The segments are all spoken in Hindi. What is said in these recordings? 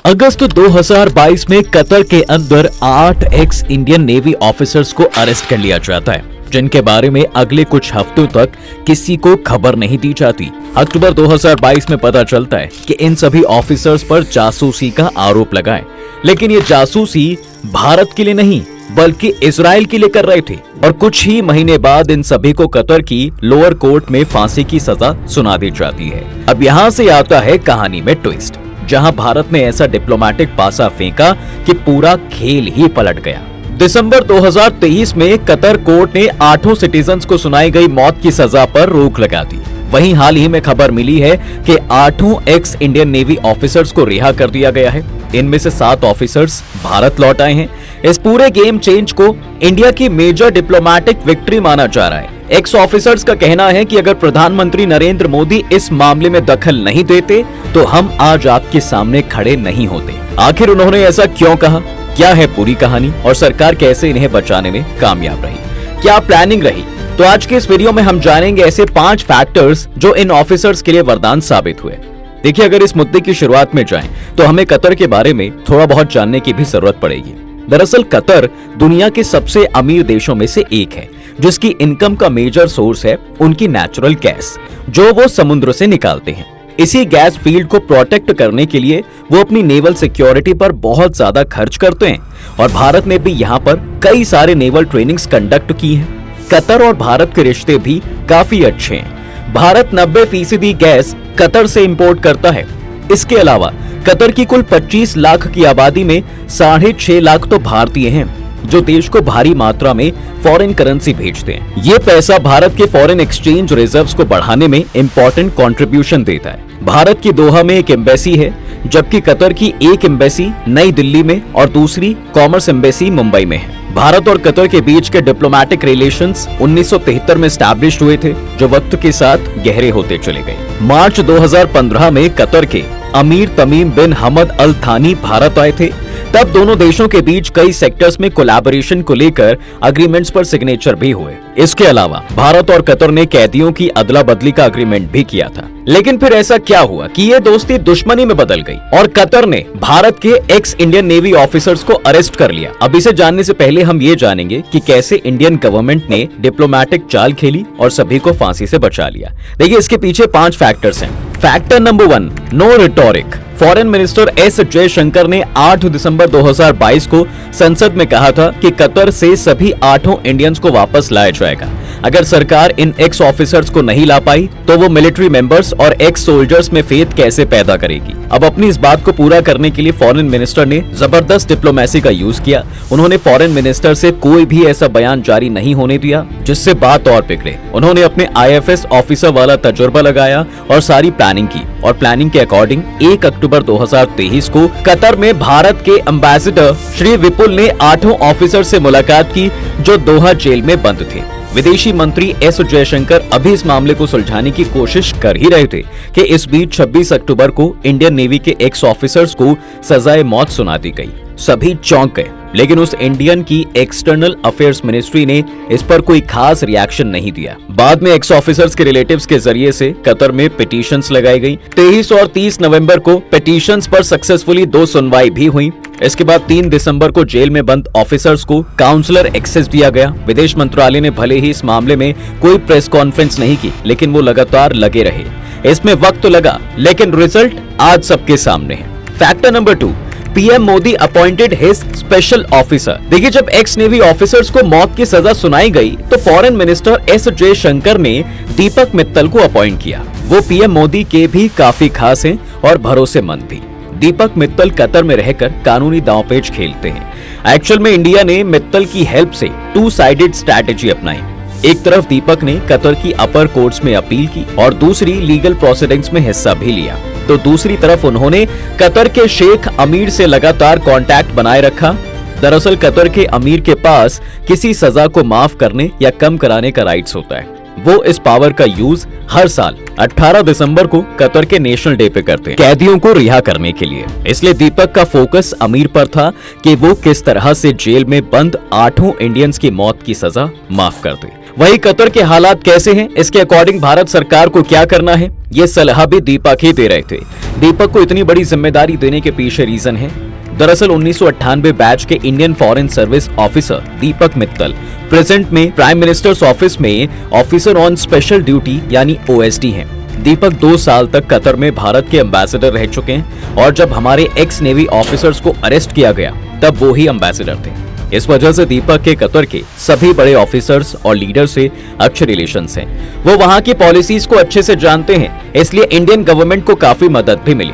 अगस्त 2022 में कतर के अंदर 8 एक्स इंडियन नेवी ऑफिसर्स को अरेस्ट कर लिया जाता है, जिनके बारे में अगले कुछ हफ्तों तक किसी को खबर नहीं दी जाती। अक्टूबर 2022 में पता चलता है कि इन सभी ऑफिसर्स पर जासूसी का आरोप लगा है, लेकिन ये जासूसी भारत के लिए नहीं बल्कि इजराइल के लिए कर रहे थे। और कुछ ही महीने बाद इन सभी को कतर की लोअर कोर्ट में फांसी की सजा सुना दी जाती है। अब यहाँ से आता है कहानी में ट्विस्ट, जहां भारत ने ऐसा डिप्लोमेटिक पासा फेंका कि पूरा खेल ही पलट गया। दिसंबर 2023 में कतर कोर्ट ने 8 सिटीजन्स को सुनाई गई मौत की सजा पर रोक लगा दी। वहीं हाल ही में खबर मिली है कि 8 एक्स इंडियन नेवी ऑफिसर्स को रिहा कर दिया गया है। इनमें से 7 ऑफिसर्स भारत लौट आए हैं। इस पूरे गेम चेंज को इंडिया की मेजर डिप्लोमेटिक विक्ट्री माना जा रहा है। एक्स ऑफिसर्स का कहना है कि अगर प्रधानमंत्री नरेंद्र मोदी इस मामले में दखल नहीं देते तो हम आज आपके सामने खड़े नहीं होते। आखिर उन्होंने ऐसा क्यों कहा, क्या है पूरी कहानी और सरकार कैसे इन्हें बचाने में कामयाब रही, क्या प्लानिंग रही, तो आज के इस वीडियो में हम जानेंगे ऐसे 5 फैक्टर्स जो इन ऑफिसर्स के लिए वरदान साबित हुए। देखिए, अगर इस मुद्दे की शुरुआत में जाएं तो हमें कतर के बारे में थोड़ा बहुत जानने की भी जरूरत पड़ेगी। दरअसल कतर दुनिया के सबसे अमीर देशों में से एक है, जिसकी इनकम का मेजर सोर्स है उनकी नेचुरल गैस, जो वो समुद्र से निकालते हैं। इसी गैस फील्ड को प्रोटेक्ट करने के लिए वो अपनी नेवल सिक्योरिटी पर बहुत ज्यादा खर्च करते हैं और भारत ने भी यहाँ पर कई सारे नेवल ट्रेनिंग्स कंडक्ट की हैं। कतर और भारत के रिश्ते भी काफी अच्छे हैं। भारत 90% गैस कतर से इंपोर्ट करता है। इसके अलावा कतर की कुल 25 लाख की आबादी में 6.5 लाख तो भारतीय हैं, जो देश को भारी मात्रा में फॉरेन करेंसी भेजते हैं। ये पैसा भारत के फॉरेन एक्सचेंज रिजर्व्स को बढ़ाने में इंपॉर्टेंट कंट्रीब्यूशन देता है। भारत की दोहा में एक एम्बेसी है, जबकि कतर की एक एम्बेसी नई दिल्ली में और दूसरी कॉमर्स एम्बेसी मुंबई में है। भारत और कतर के बीच के डिप्लोमेटिक रिलेशंस 1973 में स्टैब्लिश हुए थे, जो वक्त के साथ गहरे होते चले गए। मार्च 2015 में कतर के अमीर तमीम बिन हमद अल थानी भारत आए थे। तब दोनों देशों के बीच कई सेक्टर्स में कोलैबोरेशन को लेकर अग्रीमेंट्स पर सिग्नेचर भी हुए। इसके अलावा भारत और कतर ने कैदियों की अदला बदली का अग्रीमेंट भी किया था। लेकिन फिर ऐसा क्या हुआ कि ये दोस्ती दुश्मनी में बदल गई और कतर ने भारत के एक्स इंडियन नेवी ऑफिसर्स को अरेस्ट कर लिया। अब इसे जानने से पहले हम ये जानेंगे कि कैसे इंडियन गवर्नमेंट ने डिप्लोमेटिक चाल खेली और सभी को फांसी से बचा लिया। देखिए, इसके पीछे 5 फैक्टर्स हैं। Factor number 1, no rhetoric. Foreign minister S Jaishankar ने 8 दिसंबर 2022 को संसद में कहा था कि कतर से सभी 8 इंडियंस को वापस लाया जाएगा। अगर सरकार इन एक्स ऑफिसर्स को नहीं ला पाई तो वो मिलिट्री मेंबर्स और एक्स सोल्जर्स में फेथ कैसे पैदा करेगी। अब अपनी इस बात को पूरा करने के लिए फॉरेन मिनिस्टर ने जबरदस्त डिप्लोमेसी का यूज किया। उन्होंने फॉरेन मिनिस्टर से कोई भी ऐसा बयान जारी नहीं होने दिया जिससे बात और बिगड़े। उन्होंने अपने IFS ऑफिसर वाला तजुर्बा लगाया और सारी प्लानिंग की, और प्लानिंग के अकॉर्डिंग 1 अक्टूबर 2023 को कतर में भारत के एम्बेसडर श्री विपुल ने 8 ऑफिसर से मुलाकात की, जो दोहा जेल में बंद थे। विदेशी मंत्री एस जयशंकर अभी इस मामले को सुलझाने की कोशिश कर ही रहे थे कि इस बीच 26 अक्टूबर को इंडियन नेवी के एक्स ऑफिसर्स को सजाए मौत सुना दी गई। सभी चौंक गए, लेकिन उस इंडियन की एक्सटर्नल अफेयर्स मिनिस्ट्री ने इस पर कोई खास रिएक्शन नहीं दिया। बाद में एक्स ऑफिसर्स के रिलेटिव्स के जरिए से कतर में पिटीशंस लगाई गई। 23 और 30 नवंबर को पिटीशंस पर सक्सेसफुली 2 सुनवाई भी हुई। इसके बाद 3 दिसंबर को जेल में बंद ऑफिसर्स को काउंसलर एक्सेस दिया गया। विदेश मंत्रालय ने भले ही इस मामले में कोई प्रेस कॉन्फ्रेंस नहीं की, लेकिन वो लगातार लगे रहे। इसमें वक्त तो लगा, लेकिन रिजल्ट आज सबके सामने है। Factor number 2, PM Modi appointed his special officer. देखिए, जब एक्स नेवी ऑफिसर्स को मौत की सजा सुनाई गई तो फॉरेन मिनिस्टर एस जयशंकर ने दीपक मित्तल को अपॉइंट किया। वो पीएम मोदी के भी काफी खास हैं और भरोसेमंद भी। दीपक मित्तल कतर में रहकर कानूनी दांवपेच खेलते हैं। एक्चुअल में इंडिया ने मित्तल की हेल्प से 2 साइडेड स्ट्रैटेजी अपनाई। एक तरफ दीपक ने कतर की अपर कोर्ट्स में अपील की और दूसरी लीगल प्रोसीडिंग्स में हिस्सा भी लिया। तो दूसरी तरफ उन्होंने कतर के शेख अमीर से लगातार कांटेक्ट बनाए रखा। दरअसल कतर के अमीर के पास किसी सजा को माफ करने या कम कराने का राइट्स होता है। वो इस पावर का यूज हर साल 18 दिसंबर को कतर के नेशनल डे पे करते हैं, कैदियों को रिहा करने के लिए। इसलिए दीपक का फोकस अमीर पर था कि वो किस तरह से जेल में बंद 8 इंडियंस की मौत की सजा माफ कर दे। वही कतर के हालात कैसे हैं, इसके अकॉर्डिंग भारत सरकार को क्या करना है, ये सलाह भी दीपक ही दे रहे थे। दीपक को इतनी बड़ी जिम्मेदारी देने के पीछे रीजन है, दरअसल 1998 बैच के इंडियन फॉरेन सर्विस ऑफिसर दीपक मित्तल प्रेजेंट में प्राइम मिनिस्टर्स ऑफिस में ऑफिसर ऑन स्पेशल ड्यूटी यानी OSD हैं। दीपक 2 साल तक कतर में भारत के एम्बेसडर रह चुके हैं और जब हमारे एक्स नेवी ऑफिसर्स को अरेस्ट किया गया तब वो ही एम्बेसडर थे। इस वजह से दीपक के कतर के सभी बड़े ऑफिसर्स और लीडर से अच्छे रिलेशंस हैं। वो वहां की पॉलिसीज को अच्छे से जानते हैं, इसलिए इंडियन गवर्नमेंट को काफी मदद भी मिली।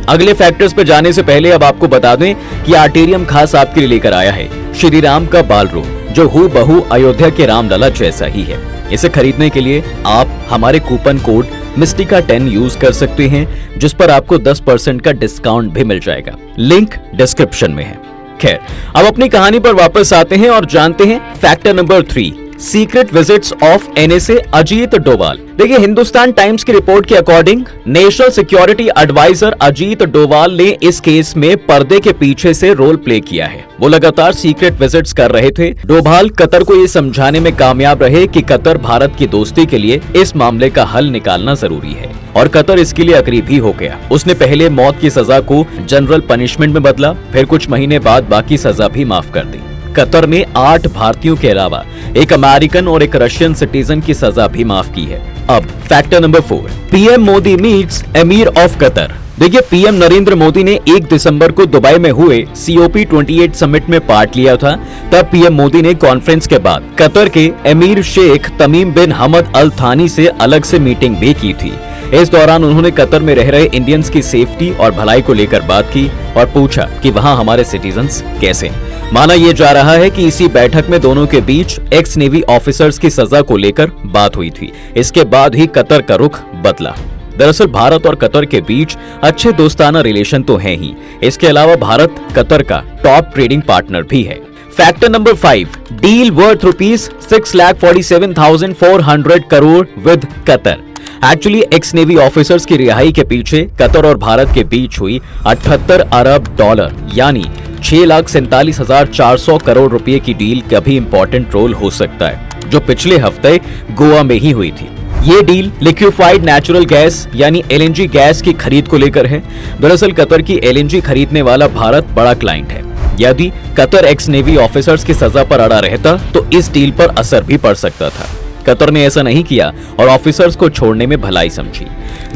अगले फैक्टर्स पे जाने से पहले अब आपको बता दें कि आर्टेरियम खास आपके लिए लेकर आया है श्री राम का बाल रूप, जो हूबहू अयोध्या के रामलला जैसा ही है। इसे खरीदने के लिए आप हमारे कूपन कोड मिस्टिका 10 यूज कर सकते हैं, जिस पर आपको 10% का डिस्काउंट भी मिल जाएगा। लिंक डिस्क्रिप्शन में है। खैर, अब अपनी कहानी पर वापस आते हैं और जानते हैं factor number 3, secret visits of NSA Ajit Doval. देखिए, हिंदुस्तान टाइम्स की रिपोर्ट के according national security adviser Ajit Doval ने इस केस में पर्दे के पीछे से रोल प्ले किया है। वो लगातार सीक्रेट विजिट्स कर रहे थे। डोभाल कतर को ये समझाने में कामयाब रहे कि कतर भारत की दोस्ती के लिए इस मामले का हल निकालना जरूरी है और कतर इसके लिए अग्री भी हो गया। उसने पहले मौत की सजा को जनरल पनिशमेंट में बदला, फिर कुछ महीने बाद बाकी सजा भी माफ कर दी। कतर ने 8 भारतीयों के अलावा एक अमेरिकन और एक रशियन सिटीजन की सजा भी माफ की है। अब factor number 4, PM Modi meets emir of Qatar. देखिए, PM नरेंद्र मोदी ने 1 दिसंबर को दुबई में हुए COP28 समिट में पार्ट लिया था। तब PM मोदी ने कॉन्फ्रेंस के बाद कतर के एमीर शेख तमीम बिन हमद अल थानी से अलग से मीटिंग भी की थी। इस दौरान उन्होंने कतर में रह रहे इंडियंस की सेफ्टी और भलाई को लेकर बात की और पूछा कि वहां हमारे सिटीजन्स कैसे हैं। माना यह जा रहा है कि इसी बैठक में दोनों के बीच एक्स नेवी ऑफिसर्स की सजा को लेकर बात हुई थी। इसके बाद ही कतर का रुख बदला। दरअसल भारत और कतर के बीच अच्छे दोस्ताना रिलेशन तो हैं ही, इसके अलावा भारत कतर का टॉप ट्रेडिंग पार्टनर भी है। Factor number 5, deal worth ₹6,47,400 crore with Qatar. Actually x navy officers की रिहाई के पीछे कतर और भारत के बीच हुई 78 अरब डॉलर यानी 6,47,400 करोड़ रुपए की डील का भी इंपॉर्टेंट रोल हो सकता है, जो पिछले हफ्ते गोवा में ही हुई थी। ये डील लिक्विफाइड नेचुरल गैस यानी LNG गैस की खरीद को लेकर है। दरअसल कतर की LNG खरीदने वाला भारत बड़ा क्लाइंट है। यदि कतर एक्स नेवी ऑफिसर्स की सजा पर अड़ा रहता तो इस डील पर असर भी पड़ सकता था। कतर ने ऐसा नहीं किया और ऑफिसर्स को छोड़ने में भलाई समझी।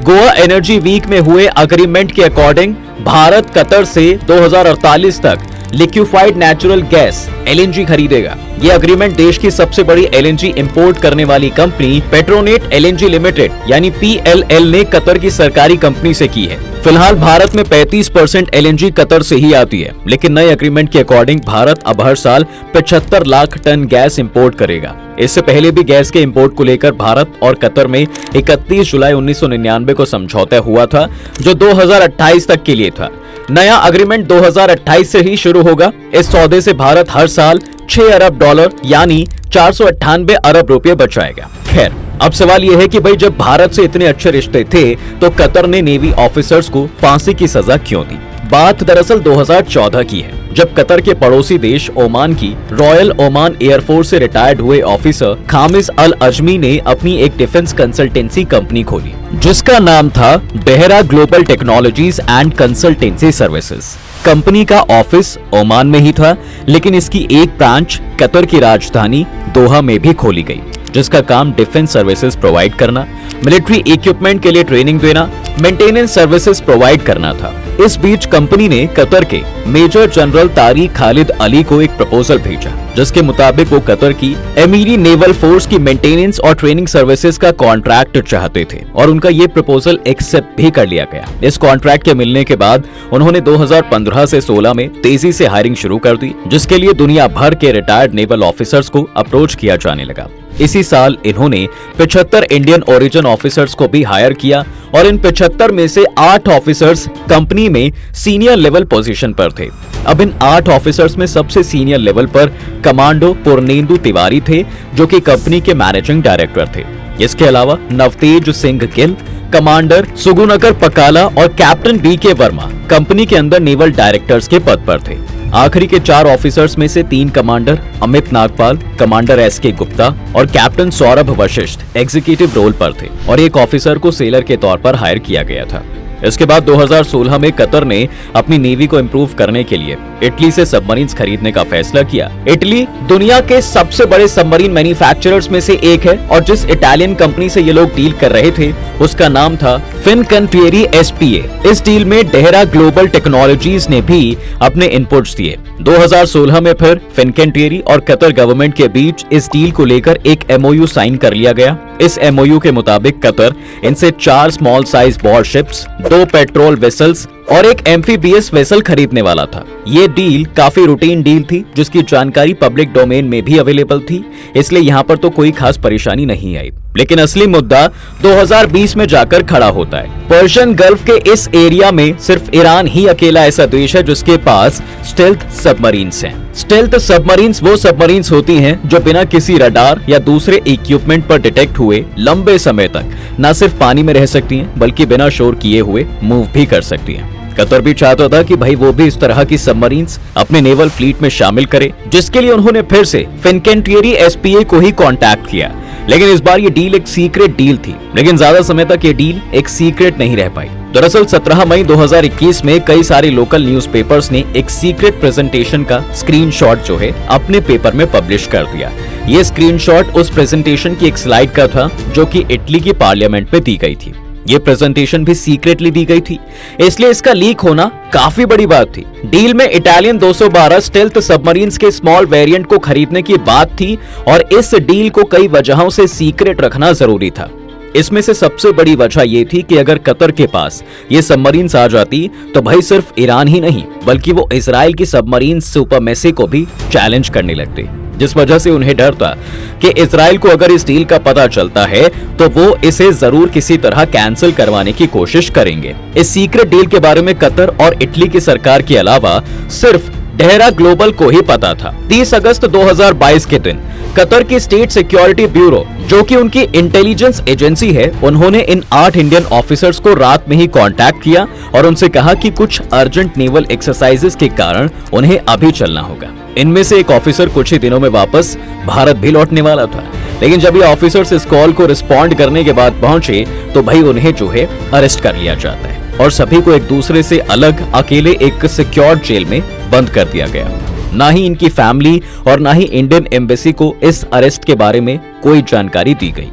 गोवा एनर्जी वीक में हुए अग्रीमेंट के अकॉर्डिंग भारत कतर से 2048 तक लिक्विफाइड नेचुरल गैस LNG खरीदेगा। ये अग्रीमेंट देश की सबसे बड़ी LNG इंपोर्ट करने वाली कंपनी पेट्रोनेट LNG लिमिटेड यानी PLL ने कतर की सरकारी कंपनी से की है। फिलहाल भारत में 35% LNG कतर से ही आती है, लेकिन नए अग्रीमेंट के अकॉर्डिंग भारत अब हर साल 75 लाख टन गैस इंपोर्ट करेगा। इससे पहले भी गैस के इंपोर्ट को लेकर भारत और कतर में 31 जुलाई 1999 को समझौता हुआ था, जो 2028 तक के लिए था। नया अग्रीमेंट 2028 से ही शुरू होगा। इस सौदे से भारत हर साल 6 अरब डॉलर यानी 498 अरब रुपए बचाएगा। खैर, अब सवाल यह है कि भाई जब भारत से इतने अच्छे रिश्ते थे तो कतर ने नेवी ऑफिसर्स को फांसी की सजा क्यों दी? बात दरअसल 2014 की है, जब कतर के पड़ोसी देश ओमान की रॉयल ओमान एयरफोर्स से रिटायर्ड हुए ऑफिसर खामिस अल अजमी ने अपनी एक डिफेंस कंसल्टेंसी कंपनी खोली, जिसका नाम था Behera global technologies and consultancy services. Company का ऑफिस ओमान में ही था, लेकिन इसकी एक ब्रांच कतर की राजधानी दोहा में भी खोली गई, जिसका काम डिफेंस सर्विसेज प्रोवाइड करना, मिलिट्री इक्विपमेंट के लिए ट्रेनिंग देना, मेंटेनेंस सर्विसेज प्रोवाइड करना था। इस बीच कंपनी ने कतर के मेजर जनरल तारिक खालिद अली को एक प्रपोजल भेजा, जिसके मुताबिक वो कतर की एमीरी नेवल फोर्स की मेंटेनेंस और ट्रेनिंग सर्विसेज का कॉन्ट्रैक्ट चाहते थे और उनका ये प्रपोजल एक्सेप्ट भी कर लिया गया। इस कॉन्ट्रैक्ट के मिलने के बाद उन्होंने 2015 से 16 में तेजी से हायरिंग शुरू कर दी, जिसके लिए दुनिया भर के रिटायर्ड नेवल ऑफिसर्स को अप्रोच किया जाने लगा। इसी साल इन्होंने 75 इंडियन ओरिजिन ऑफिसर्स को भी हायर किया और इन 75 में से 8 ऑफिसर्स कंपनी में सीनियर लेवल पोजीशन पर थे। अब इन 8 ऑफिसर्स में सबसे सीनियर लेवल पर कमांडो पूर्णेंदु तिवारी थे, जो कि कंपनी के मैनेजिंग डायरेक्टर थे। इसके अलावा नवतेज सिंह गिल, कमांडर सुगुनकर पकाला और कैप्टन BK वर्मा कंपनी के अंदर नेवल डायरेक्टर्स के पद पर थे। आखिरी के 4 ऑफिसर्स में से 3 commander Amit Nagpal, commander SK Gupta और captain Saurabh Vashishtha executive role पर थे और एक ऑफिसर को सेलर के तौर पर हायर किया गया था। इसके बाद 2016 में कतर ने अपनी नेवी को इंप्रूव करने के लिए इटली से सबमरीन्स खरीदने का फैसला किया। इटली दुनिया के सबसे बड़े सबमरीन मैन्युफैक्चरर्स में से एक है और जिस इटालियन कंपनी से ये लोग डील कर रहे थे उसका नाम था फिनकंटिएरी SPA। इस डील में डेहरा ग्लोबल टेक्नोलॉजीज ने भी अपने इनपुट्स दिए। 2016 में फिर फिनकंटिएरी और कतर गवर्नमेंट के बीच इस डील को लेकर एक MOU साइन कर लिया गया। इस MOU के मुताबिक कतर इनसे 4 small size warships, 2 patrol vessels और एक एम्फीबियस वेसल खरीदने वाला था। ये डील काफी रूटीन डील थी जिसकी जानकारी पब्लिक डोमेन में भी अवेलेबल थी, इसलिए यहाँ पर तो कोई खास परेशानी नहीं आई। लेकिन असली मुद्दा 2020 में जाकर खड़ा होता है। पर्शियन गल्फ के इस एरिया में सिर्फ ईरान ही अकेला ऐसा देश है जिसके पास स्टेल्थ सबमरीन्स हैं। स्टेल्थ सबमरीन्स वो सबमरीन्स होती हैं जो बिना किसी रडार या दूसरे इक्विपमेंट पर डिटेक्ट हुए लंबे समय तक न सिर्फ पानी में रह सकती हैं बल्कि बिना शोर किए हुए मूव भी कर सकती हैं। कतर भी चाहता था कि भाई वो भी इस तरह की सबमरीन्स अपने नेवल फ्लीट में शामिल करे, जिसके लिए उन्होंने फिर से फिनकंटिएरी SPA को ही कांटेक्ट किया। लेकिन इस बार ये डील एक सीक्रेट डील थी, लेकिन ज्यादा समय तक ये डील एक सीक्रेट नहीं रह पाई। दरअसल 17 मई 2021 में कई सारे लोकल न्यूज़पेपर्स ने एक सीक्रेट प्रेजेंटेशन का स्क्रीनशॉट जो है अपने पेपर में पब्लिश कर दिया। ये स्क्रीनशॉट उस प्रेजेंटेशन की एक स्लाइड का था जो कि इटली की पार्लियामेंट में दी गई थी। ये प्रेजेंटेशन भी सीक्रेटली दी गई थी, इसलिए इसका लीक होना काफी बड़ी बात थी। डील में इटालियन 212 स्टेल्थ सबमरीन्स के स्मॉल वेरिएंट को खरीदने की बात थी और इस डील को कई वजहों से सीक्रेट रखना जरूरी था। इसमें से सबसे बड़ी वजह यह थी कि अगर कतर के पास ये सबमरीन्स आ जाती तो भाई सिर्फ ईरान ही नहीं बल्कि वो इजराइल की सबमरीन सुपरमेसी को भी चैलेंज करने लगते, जिस वजह से उन्हें डर था कि इजराइल को अगर इस डील का पता चलता है तो वो इसे जरूर किसी तरह कैंसिल करवाने की कोशिश करेंगे। इस सीक्रेट डील के बारे में कतर और इटली की सरकार के अलावा सिर्फ डेहरा ग्लोबल को ही पता था। 30 अगस्त 2022 के दिन कतर की स्टेट सिक्योरिटी ब्यूरो जो कि उनकी इंटेलिजेंस एजेंसी है, उन्होंने इन 8 इंडियन ऑफिसर्स को रात में ही कांटेक्ट किया और उनसे कहा कि कुछ अर्जेंट नेवल एक्सरसाइजेस के कारण उन्हें अभी चलना होगा। इनमें से एक ऑफिसर कुछ ही दिनों में वापस भारत भी लौटने वाला था, लेकिन जब ये ऑफिसर्स इस कॉल को रिस्पॉन्ड करने के बाद पहुंचे तो भाई उन्हें जो है अरेस्ट कर लिया जाता है और सभी को एक दूसरे से अलग अकेले एक सिक्योर्ड जेल में बंद कर दिया गया। ना ही इनकी फैमिली और ना ही इंडियन एम्बेसी को इस अरेस्ट के बारे में कोई जानकारी दी गई।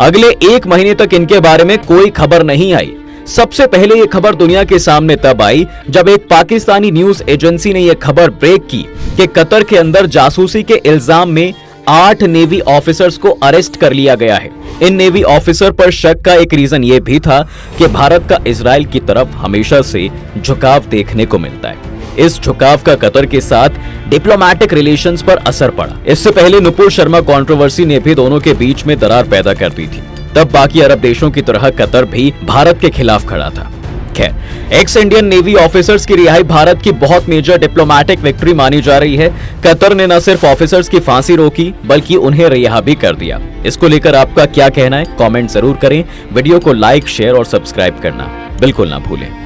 अगले 1 महीने तक इनके बारे में कोई खबर नहीं आई। सबसे पहले ये खबर दुनिया के सामने तब आई जब एक पाकिस्तानी न्यूज एजेंसी ने यह खबर ब्रेक की कि कतर के अंदर जासूसी के इल्जाम में 8 नेवी ऑफिसर्स को अरेस्ट कर लिया गया है। इन नेवी ऑफिसर पर शक का एक रीजन ये भी था कि भारत का इजराइल की तरफ हमेशा से झुकाव देखने को मिलता है। इस झुकाव का कतर के साथ डिप्लोमेटिक रिलेशंस पर असर पड़ा। इससे पहले नुपुर शर्मा कंट्रोवर्सी ने भी दोनों के बीच में दरार पैदा कर दी थी। तब बाकी अरब देशों की तरह कतर भी भारत के खिलाफ खड़ा था। खैर, एक्स इंडियन नेवी ऑफिसर्स की रिहाई भारत की बहुत मेजर डिप्लोमेटिक विक्ट्री मानी जा रही है। कतर ने न सिर्फ ऑफिसर्स की फांसी रोकी बल्कि उन्हें रिहा भी कर दिया। इसको लेकर आपका क्या कहना है, कमेंट जरूर करें। वीडियो को लाइक, शेयर और सब्सक्राइब करना बिल्कुल ना भूलें।